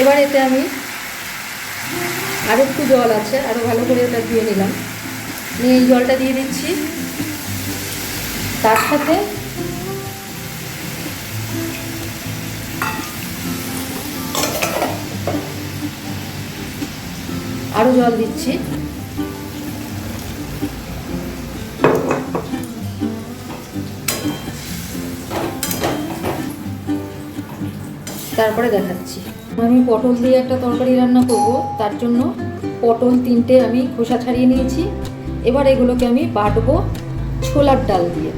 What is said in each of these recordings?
এবার এতে আমি আর একটু জল আছে, আরও ভালো করে এটা দিয়ে নিলাম, নিয়ে এই জলটা দিয়ে দিচ্ছি। তার সাথে আরও জল দিচ্ছি। তারপরে দেখাচ্ছি। আমি পটল দিয়ে একটা তরকারি রান্না করব, তার জন্য পটল 3টে আমি খোসা ছাড়িয়ে নিয়েছি। এবার এগুলোকে আমি বাটবো ছোলার ডাল দিয়ে,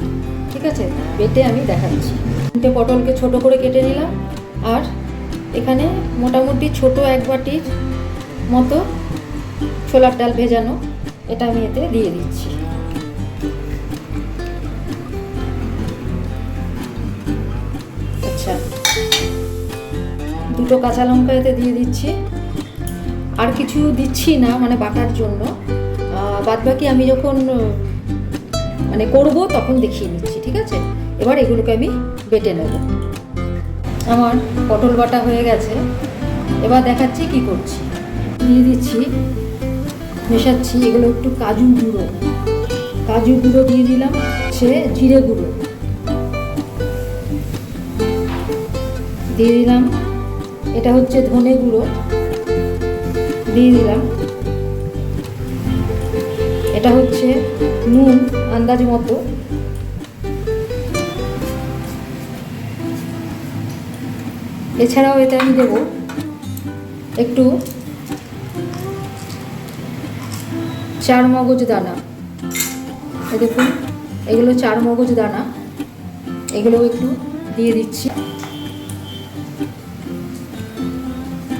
ঠিক আছে? বেটে আমি দেখাচ্ছি। 3টে পটলকে ছোট করে কেটে নিলাম, আর এখানে মোটামুটি ছোট 1 বাটির মতো ছোলার ডাল ভেজানো, এটা আমি এতে দিয়ে দিচ্ছি। আচ্ছা, 2টো কাঁচা লঙ্কা এতে দিয়ে দিচ্ছি। আর কিছু দিচ্ছি না, মানে বাটার জন্য। বাদবাকি আমি যখন মানে করব তখন দেখিয়ে নিচ্ছি, ঠিক আছে? এবার এগুলোকে আমি বেটে নেব। আমার পটল বাটা হয়ে গেছে, এবার দেখাচ্ছি কি করছি। দিয়ে দিচ্ছি, মেশাচ্ছি। এগুলো একটু কাজু গুঁড়ো দিয়ে দিলাম, সে জিরে গুঁড়ো দিয়ে দিলাম, এটা হচ্ছে ধনে গুঁড়ো দিয়ে দিলাম, এটা হচ্ছে নুন আন্দাজ মতো, এছাড়াও এতে আমি দেব একটু চারমগজ দানা। দেখুন, এগুলো চারমগজ দানা, এগুলো একটু দিয়ে দিচ্ছি।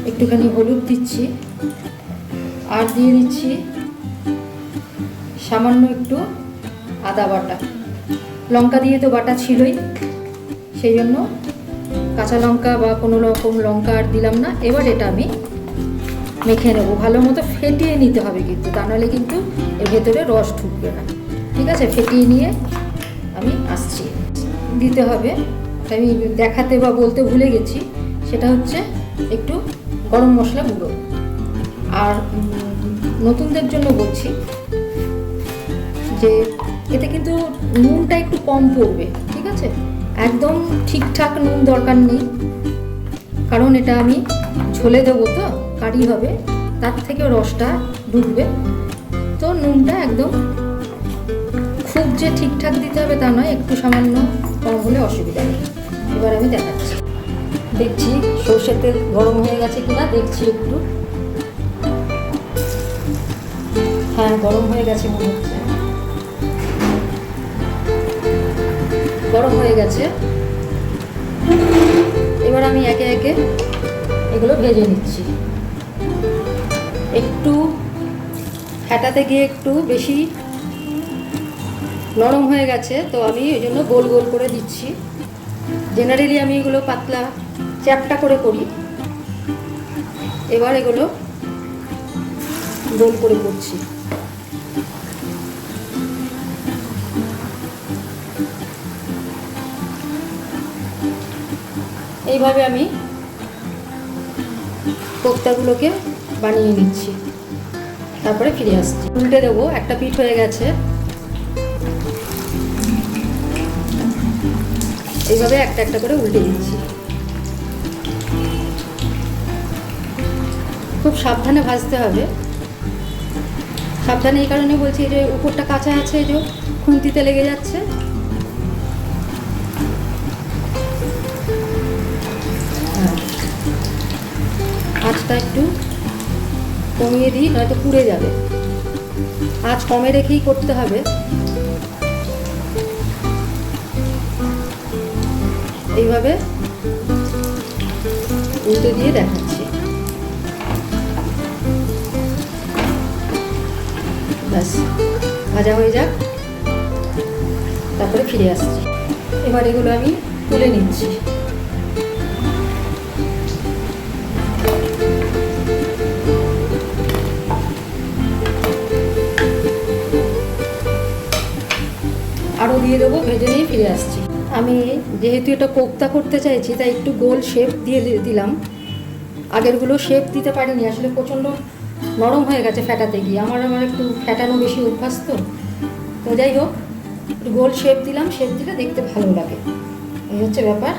একটুখানি হলুদ দিচ্ছি, আর দিয়ে দিচ্ছি সামান্য একটু আদা বাটা। লঙ্কা দিয়ে তো বাটা ছিলই, সেই জন্য কাঁচা লঙ্কা বা কোনো রকম লঙ্কা আর দিলাম না। এবার এটা আমি মেখে নেব, ভালো মতো ফেটিয়ে নিতে হবে কিন্তু, তা নাহলে কিন্তু এর ভেতরে রস ঢুকবে না, ঠিক আছে? ফেটিয়ে নিয়ে আমি আসছি। দিতে হবে, আমি দেখাতে বা বলতে ভুলে গেছি, সেটা হচ্ছে একটু গরম মশলা গুঁড়ো। আর নতুনদের জন্য বলছি যে এতে কিন্তু নুনটা একটু কম পড়বে, ঠিক আছে? একদম ঠিকঠাক নুন দরকার নেই, কারণ এটা আমি ঝোলে দেবো তো, কারি হবে, তার থেকে রসটা ঢুকবে। তো নুনটা একদম খুব যে ঠিকঠাক দিতে হবে তা নয়, একটু সামান্য কম হলে অসুবিধা নেই। এবার আমি দেখাচ্ছি। দেখছি সর্ষের তেল গরম হয়ে গেছে কিনা, দেখছি একটু। হ্যাঁ, গরম হয়ে গেছে মনে হচ্ছে, গরম হয়ে গেছে। এবার আমি একে একে এগুলো ভেজে নিচ্ছি। একটু ফেটাতে গিয়ে একটু বেশি নরম হয়ে গেছে, তো আমি ওই জন্য গোল গোল করে দিচ্ছি। জেনারেলি আমি এগুলো পাতলা চ্যাপটা করে করি, এবার এগুলো গোল করে করছি। এইভাবে আমি কোপ্তাগুলোকে বানিয়ে নিচ্ছি, তারপরে ফিরে আসছি। উল্টে দেবো, একটা পিঠ হয়ে গেছে। এইভাবে একটা একটা করে উল্টে দিচ্ছি। খুব সাবধানে ভাজতে হবে। সাবধানে এই কারণে বলছি যে উপরটা কাঁচা আছে, এই যে খুন্তিতে লেগে যাচ্ছে। আঁচটা একটু কমিয়ে দিই, নয়তো পুড়ে যাবে। আঁচ কমে রেখেই করতে হবে। এইভাবে উল্টে দিয়ে দেখাচ্ছি। ব্যাস, ভাজা হয়ে যাক, তারপরে ফিরে আসছি। এবার এগুলো আমি তুলে নিচ্ছি। আরও দিয়ে দেবো, ভেজে নিয়ে ফিরে আসছি। আমি যেহেতু এটা কোপ্তা করতে চাইছি, তাই একটু গোল শেপ দিয়ে দিলাম। আগেরগুলো শেপ দিতে পারিনি, আসলে প্রচণ্ড নরম হয়ে গেছে ফ্যাটাতে গিয়ে। আমার একটু ফ্যাটানো বেশি অভ্যাস তো। তো যাই হোক, একটু গোল শেপ দিলাম, শেপ দিলে দেখতে ভালো লাগে, এই হচ্ছে ব্যাপার।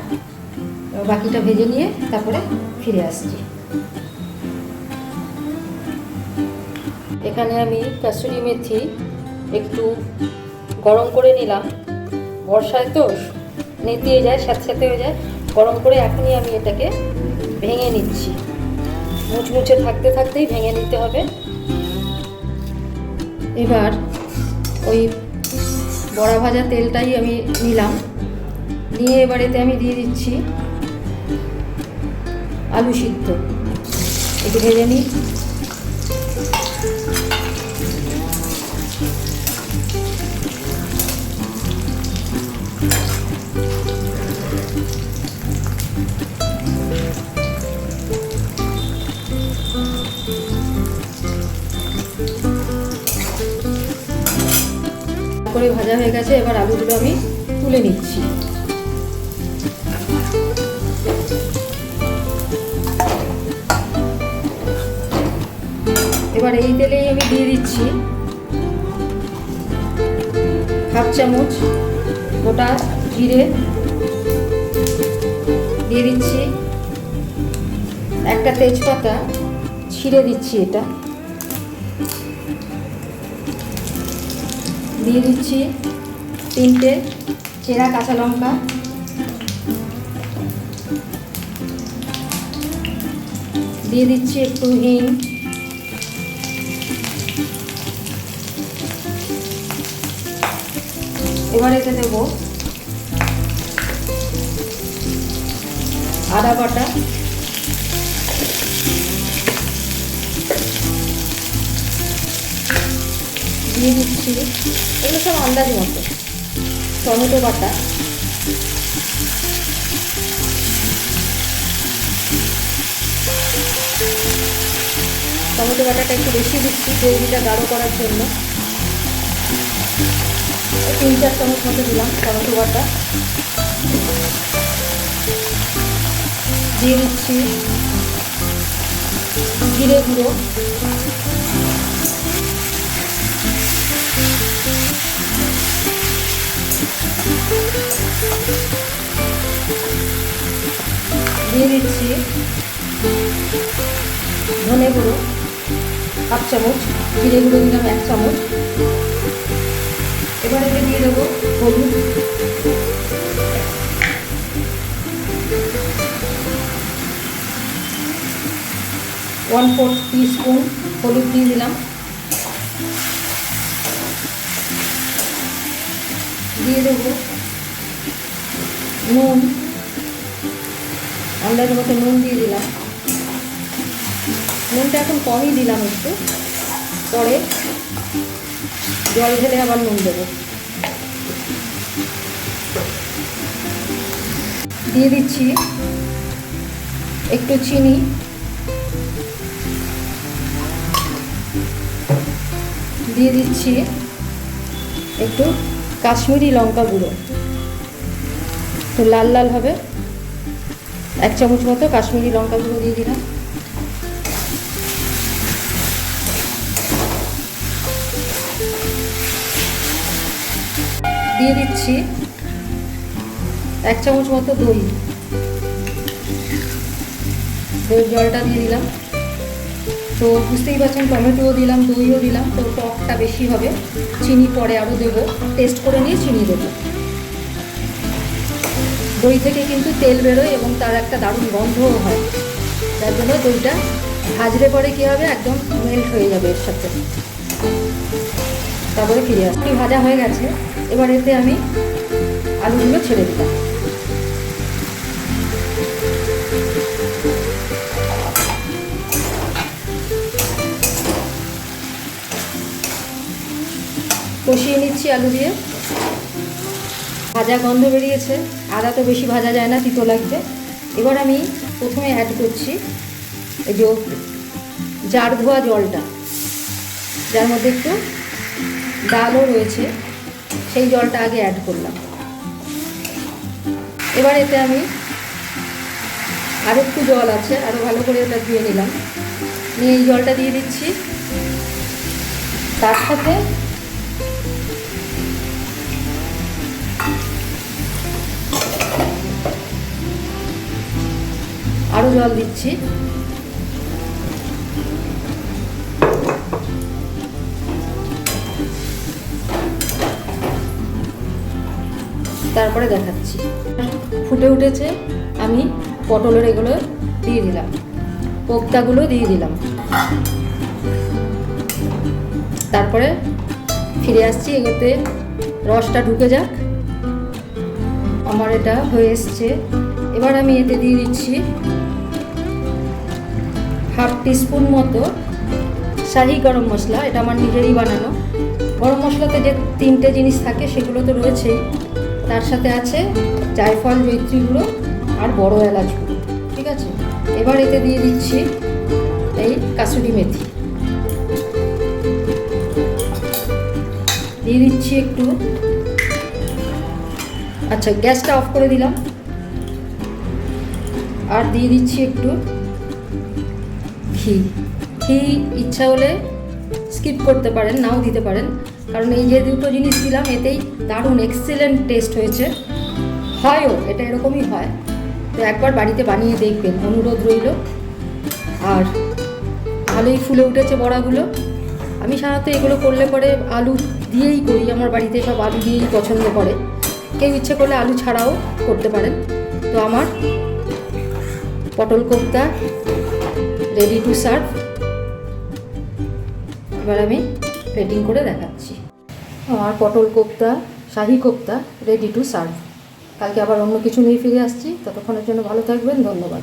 বাকিটা ভেজে নিয়ে তারপরে ফিরে আসছি। এখানে আমি কাসুরি মেথি একটু গরম করে নিলাম। বর্ষায় তো নেতিয়ে যায়, স্যাঁতস্যাঁতে হয়ে যায়, গরম করে এখনই আমি এটাকে ভেঙে নিচ্ছি। মুচমুচে থাকতে থাকতেই ভেঙে নিতে হবে। এবার ওই বড়া ভাজা তেলটাই আমি নিলাম, নিয়ে এবার এতে আমি দিয়ে দিচ্ছি আলু সিদ্ধ। একটু ভেজে নিই। করে ভাজা হয়ে গেছে, এবার আলুগুলো আমি তুলে নিচ্ছি। এবার এই তেলেই আমি দিয়ে দিচ্ছি হাফ চামচ গোটা জিরে, দিয়ে দিচ্ছি একটা তেজপাতা ছিঁড়ে দিচ্ছি, এটা দিয়ে দিচ্ছি 3টে চেরা কাঁচা লঙ্কা, দিয়ে দিচ্ছি একটু হিং, এবার এতে দেবো আদা বাটা, দিয়ে দিচ্ছি এগুলো সব আন্দাজ মতো টমেটো বাটা, টমেটো বাটাটা একটু বেশি দিচ্ছি গ্রেভিটা গাঢ় করার জন্য। 3-4 চামচ মতো দিলাম টমেটো বাটা। দিয়ে দিচ্ছি জিরে গুঁড়ো, দিয়ে দিচ্ছি ধনে গুঁড়ো হাফ চামচ, জিরে গুঁড়ো দিলাম 1 চামচ। এবার এতে দিয়ে দেবো হলুদ, वन-4 टीस्पून হলুদ দিয়ে দিলাম। দিয়ে দেবো নুন, আন্দাজ মতো নুন দিয়ে দিলাম। নুনটা এখন কমই দিলাম একটু, পরে জল ঢেলে আবার নুন দেবো। দিয়ে দিচ্ছি একটু চিনি, দিয়ে দিচ্ছি একটু কাশ্মীরি লঙ্কা গুঁড়ো, তো লাল লাল হবে। 1 চামচ মতো কাশ্মীরি লঙ্কা গুঁড়ো দিয়ে দিলাম। দিয়ে দিচ্ছি 1 চামচ মতো দই, দইয়ের জলটা দিয়ে দিলাম। তো বুঝতেই পারছেন টমেটোও দিলাম, দইও দিলাম, তো টকটা বেশি হবে। চিনি পরে আরও দেবো, টেস্ট করে নিয়ে চিনি দেবো। দই থেকে কিন্তু তেল বেরোয় এবং তার একটা দারুণ গন্ধও হয়, যার জন্য দইটা ভাজলে পরে কী হবে, একদম মেল্ট হয়ে যাবে এর সাথে। তারপরে ফিরে আসি। ভাজা হয়ে গেছে, এবার এতে আমি আলুগুলো ছেড়ে দিলাম। কষিয়ে নিচ্ছি আলু দিয়ে। ভাজা গন্ধ বেরিয়েছে, আদা তো বেশি ভাজা যায় না, তিতো লাগবে। এবার আমি প্রথমে অ্যাড করছি এই যে জার ধোয়া জলটা, যার মধ্যে একটু ডালও রয়েছে, সেই জলটা আগে অ্যাড করলাম। এবার এতে আমি আর একটু জল আছে, আরও ভালো করে ওটা ধুয়ে নিলাম, নিয়ে এই জলটা দিয়ে দিচ্ছি। তার সাথে আরও জল দিচ্ছি। তারপরে দেখাচ্ছি। ফুটে উঠেছে, আমি পটলের এগুলো দিয়ে দিলাম, কোপ্তাগুলো দিয়ে দিলাম। তারপরে ফিরে আসছি, এগোতে রসটা ঢুকে যাক। আমার এটা হয়ে এসছে। এবার আমি এতে দিয়ে দিচ্ছি হাফ টিস্পুন মতো শাহি গরম মশলা। এটা আমার নিজেরই বানানো। গরম মশলাতে যে 3টে জিনিস থাকে সেগুলো তো রয়েছেই, তার সাথে আছে জায়ফল, জয়িত্রী গুঁড়ো আর বড় এলাচ গুঁড়ো। ঠিক আছে, এবার এতে দিয়ে দিচ্ছি এই কাসুরি মেথি, দিয়ে দিচ্ছি একটু। আচ্ছা, গ্যাসটা অফ করে দিলাম। আর দিয়ে দিচ্ছি একটু ঘি। ঘি ইচ্ছা হলে স্কিপ করতে পারেন, নাও দিতে পারেন, কারণ এই যে দুটো জিনিস দিলাম এতেই দারুণ এক্সেলেন্ট টেস্ট হয়েছে। হয়ও, এটা এরকমই হয়। তো একবার বাড়িতে বানিয়ে দেখবেন, অনুরোধ রইল। আর ভালোই ফুলে উঠেছে বড়াগুলো। আমি সাধারণত এগুলো করলে পরে আলু দিয়েই করি, আমার বাড়িতে সব আলু দিয়েই পছন্দ করে। কেউ ইচ্ছে করলে আলু ছাড়াও করতে পারেন। তো আমার পটল কোপ্তা রেডি টু সার্ভ। এবার আমি প্লেটিং করে দেখাচ্ছি। আমার পটল কোপ্তা, শাহি কোপ্তা রেডি টু সার্ভ। কালকে আবার অন্য কিছু নিয়ে ফিরে আসছি। ততক্ষণের জন্য ভালো থাকবেন, ধন্যবাদ।